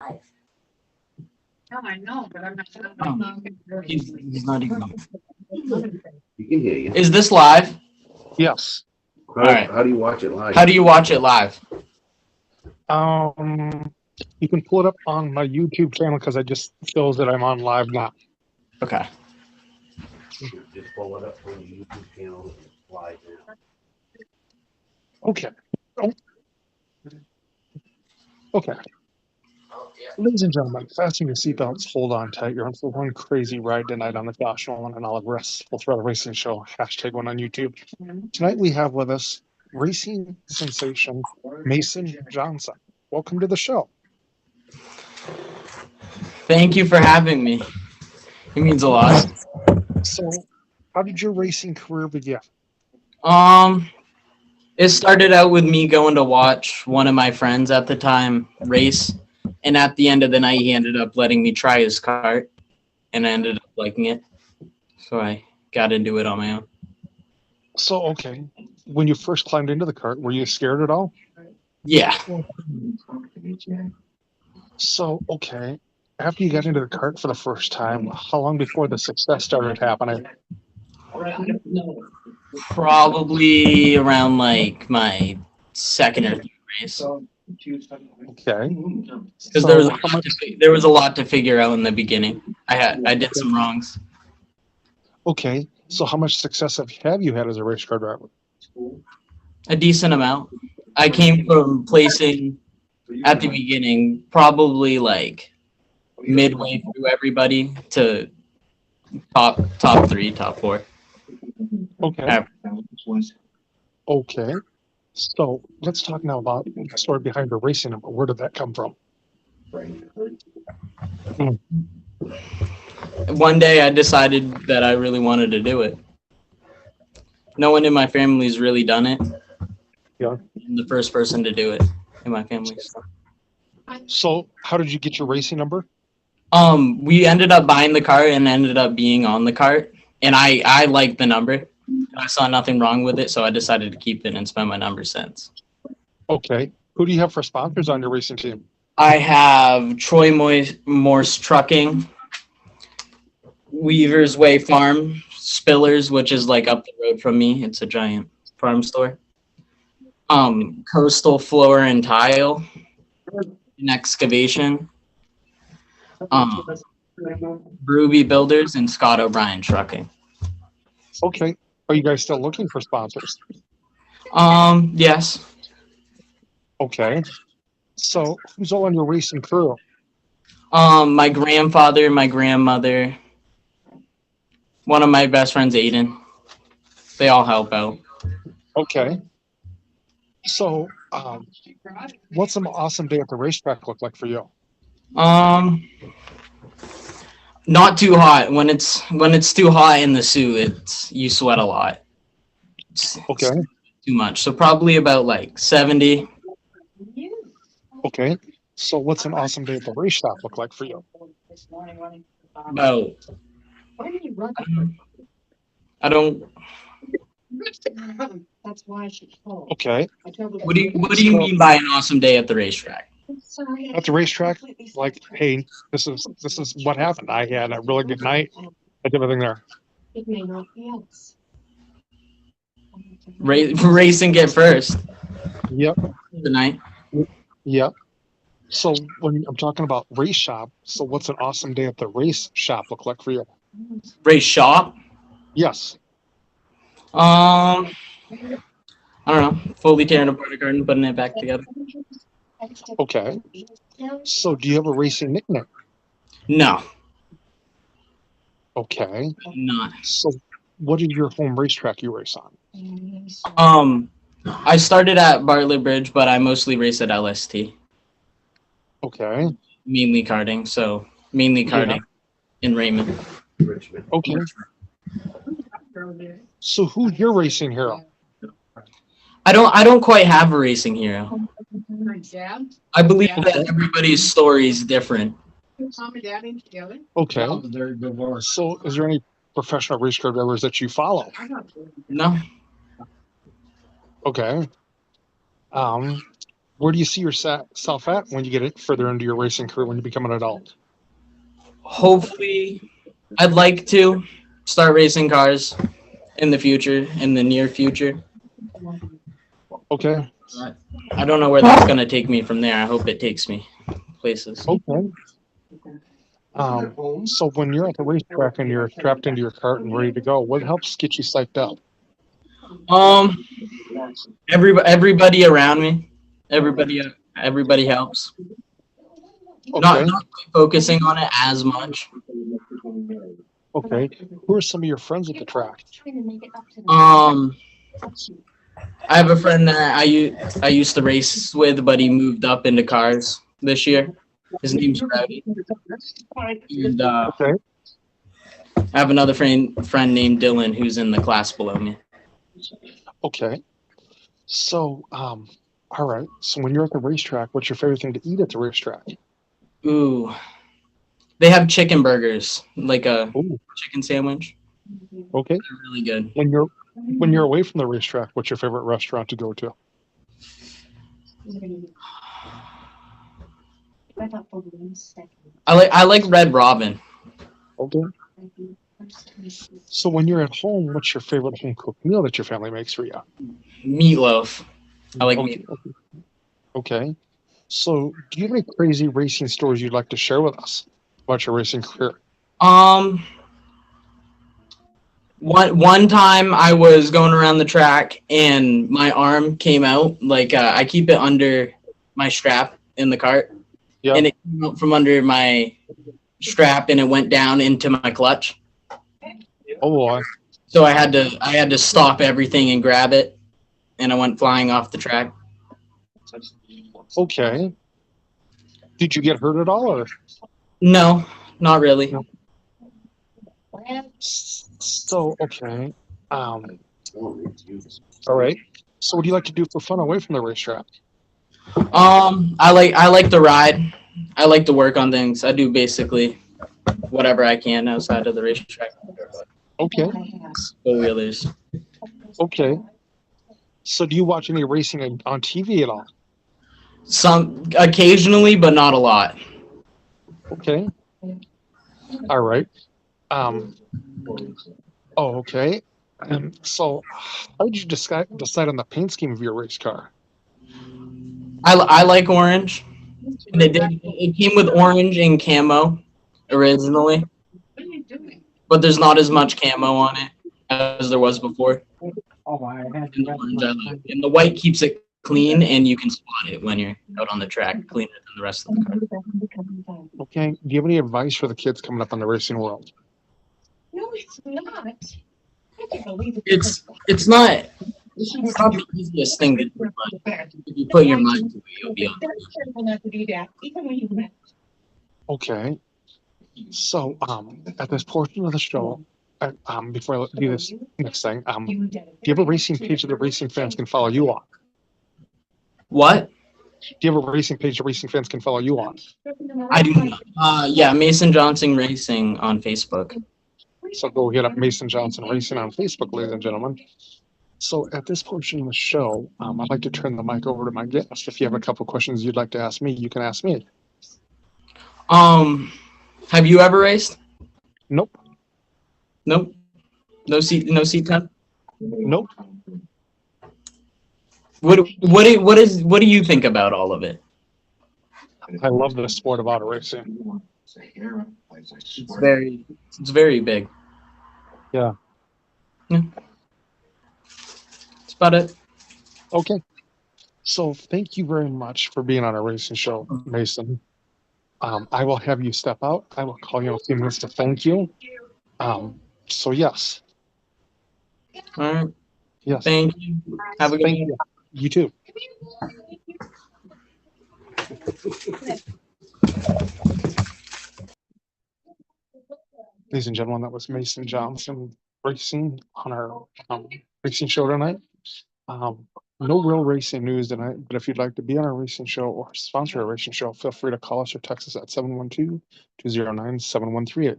No, I know, but I'm not. He's not even. You can hear you. Is this live? Yes. How, Alright. how do you watch it live? How do you watch it live? You can pull it up on my YouTube channel because I just shows that I'm on live now. Okay. Just pull it up on your YouTube channel live now. Okay. Oh. Okay. Ladies and gentlemen, fasten your seatbelts, hold on tight. You're in for one crazy ride tonight on the Josh Nolan and Olive Full Throttle Racing Show. #1 on YouTube. Tonight we have with us racing sensation Mason Johnson. Welcome to the show. Thank you for having me. It means a lot. So, how did your racing career begin? It started out with me going to watch one of my friends at the time race, and at the end of the night, he ended up letting me try his kart, and I ended up liking it. So I got into it on my own. So, okay, when you first climbed into the cart, were you scared at all? Yeah. So, okay, after you got into the cart for the first time, how long before the success started happening? Probably around like my second or third race. Okay. Because So, there was a lot to figure out in the beginning. I did some wrongs. okay, so how much success have you had as a race car driver? A decent amount. I came from placing at the beginning, probably like midway through everybody to top three, top four. Okay. Okay. So let's talk now about the story behind the racing number. Where did that come from? One day I decided that I really wanted to do it. No one in my family's really done it. Yeah. I'm the first person to do it in my family. So how did you get your racing number? We ended up buying the cart and ended up being on the cart. And I liked the number. I saw nothing wrong with it, so I decided to keep it and spend my number since. Okay. Who do you have for sponsors on your racing team? I have Troy Morse Trucking, Weaver's Way Farm, Spillers, which is like up the road from me. It's a giant farm store. Coastal Floor and Tile, and Excavation, Ruby Builders, and Scott O'Brien Trucking. Okay. Are you guys still looking for sponsors? Yes. Okay. So who's all on your racing crew? My grandfather, my grandmother, one of my best friends, Aiden. They all help out. Okay. So, what's an awesome day at the racetrack look like for you? Not too hot. When it's too hot in the suit, you sweat a lot. Okay. Too much. So probably about like 70. Okay. So what's an awesome day at the race shop look like for you? About I don't. That's why she called. Okay. What do you mean by an awesome day at the racetrack? At the racetrack, like, hey, this is what happened. I had a really good night. I did everything there. It may not be us. Race and get first Yep. tonight. Yep. So when I'm talking about race shop, so what's an awesome day at the race shop look like for you? Race shop. Yes. I don't know. Fully tearing apart a card and putting it back together. Okay. So do you have a racing nickname? No, Okay. not. So what is your home racetrack you race on? I started at Bartlett Bridge, but I mostly race at LST. Okay. Mainly karting, so mainly karting in Raymond. Richmond. Okay. So who's your racing hero? I don't quite have a racing hero. I believe that everybody's story is different. Okay. So is there any professional race car drivers that you follow? No. Okay. Where do you see yourself at when you get it further into your racing career when you become an adult? Hopefully, I'd like to start racing cars in the future, in the near future. Okay. I don't know where that's going to take me from there. I hope it takes me places. Okay. So when you're at the racetrack and you're strapped into your cart and ready to go, what helps get you psyched up? Um, everybody around me, everybody helps. Okay. Not focusing on it as much. Okay. Who are some of your friends at the track? I have a friend that I used to race with, but he moved up into cars this year. His name's Rowdy. And Okay. I have another friend named Dylan who's in the class below me. Okay. So, all right. So when you're at the racetrack, what's your favorite thing to eat at the racetrack? Ooh, they have chicken burgers, like a Ooh, chicken sandwich. okay. They're really good. When you're away from the racetrack, what's your favorite restaurant to go to? I like Red Robin. Okay. So when you're at home, what's your favorite home cooked meal that your family makes for you? Meatloaf. I like Okay. meatloaf. Okay. So do you have any crazy racing stories you'd like to share with us about your racing career? One time I was going around the track and my arm came out. Like I keep it under my strap in the cart, Yeah. and it came out from under my strap and it went down into my clutch. Oh boy. So I had to stop everything and grab it, and I went flying off the track. Okay. Did you get hurt at all, or? No, not really. No. So okay. All right. So what do you like to do for fun away from the racetrack? I like to ride. I like to work on things. I do basically whatever I can outside of the racetrack. Okay. Four wheelers. Okay. So do you watch any racing on TV at all? Some occasionally, but not a lot. Okay. All right. Oh, okay. So how did you decide on the paint scheme of your race car? I like orange. And it came with orange and camo originally, but there's not as much camo on it as there was before. And the orange I like. And the white keeps it clean, and you can spot it when you're out on the track cleaner than the rest of the car. Okay. Do you have any advice for the kids coming up in the racing world? No, it's not. I can't believe it. It's not the easiest thing to do, but if you put your mind to it, you'll be able to do it. That's terrible not to do that, even when you met. Okay. So at this portion of the show, before I do this next thing, do you have a racing page that the racing fans can follow you on? What? Do you have a racing page that racing fans can follow you on? I do not. Yeah, Mason Johnson Racing on Facebook. So go hit up Mason Johnson Racing on Facebook, ladies and gentlemen. So at this portion of the show, I'd like to turn the mic over to my guest. If you have a couple questions you'd like to ask me, you can ask me. Have you ever raced? Nope. Nope. No seat time? Nope. What do you think about all of it? I love the sport of auto racing. It's very big. Yeah. Yeah. That's about it. Okay. So thank you very much for being on our racing show, Mason. I will have you step out. I will call you in a few minutes to thank you. So yes. All right. Yes. Thank you. Have a good Thank day. you. You too. Ladies and gentlemen, that was Mason Johnson Racing on our racing show tonight. No real racing news tonight, but if you'd like to be on our racing show or sponsor a racing show, feel free to call us or text us at 712-209-7138.